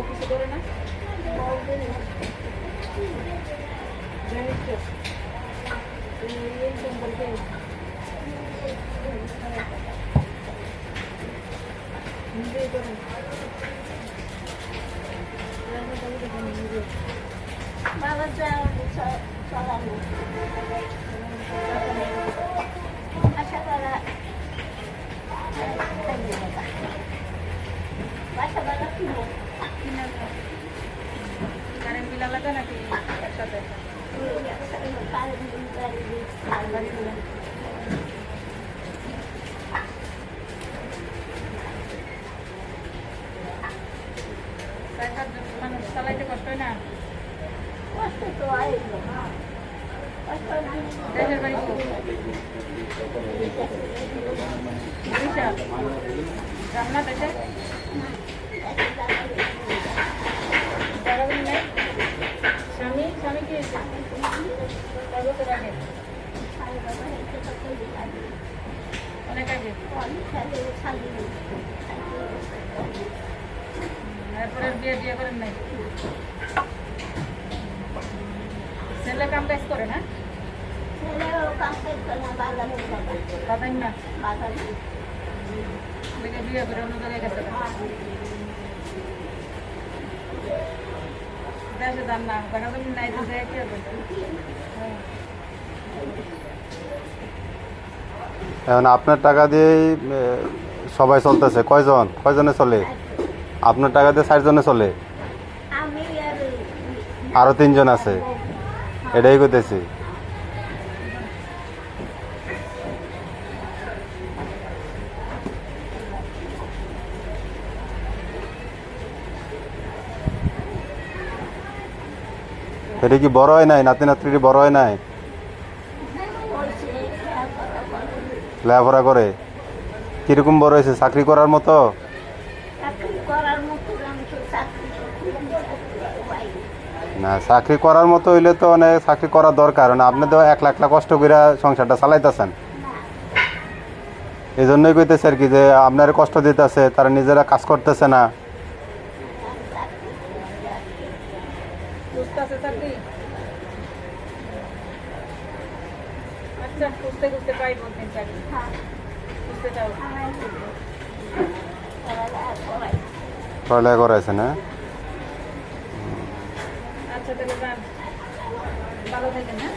কিছু করে না বাবা যাও চলানো আশা করা বাসা বালা কিনো কারেন্ট বিল আলাদা নাকি একসাথে? মানুষ চালাইতে কষ্ট হয় না? কষ্ট তো হয় দেশের বাড়ি রান্না দেশে স্বামী স্বামী কি বছর আগে অনেক আগে এরপরে বিয়ে টিয়ে করেন নাই? ছেলে কাম কাজ করে না? বাদাই না দেখে বিয়ে করে অন্য জায়গায় গেছে দেশে যান না দেখা যাবেন নাই তো যায় কি হবে? এখন আপনার টাকা দিয়েই সবাই চলতেছে। কয়জনে চলে? আপনার টাকা দিয়ে 4 জনে চলে, আরো 3 জন আছে। এটাই করতেছি। এটা কি বড় হয় নাই? নাতি নাতনি বড় হয় নাই? লেখাপড়া করে কিরকম বড় হয়েছে? চাকরি করার মতো? না, চাকরি করার মতো হইলে তো অনেক চাকরি করা দরকার। না, আপনি তো 1 লাখ কষ্ট করে সংসারটা চালাইতেছেন। এই জন্যই কইতেছে আর কি যে আপনার কষ্ট দিতেছে, তারা নিজেরা কাজ করতেছে না। আচ্ছা খুঁজতে খুঁজতে পাই বলতেন চাকরি খুঁজতে চাও? পড়ালেখা করাইছে না? আচ্ছা তাহলে যান, ভালো থাকেন। হ্যাঁ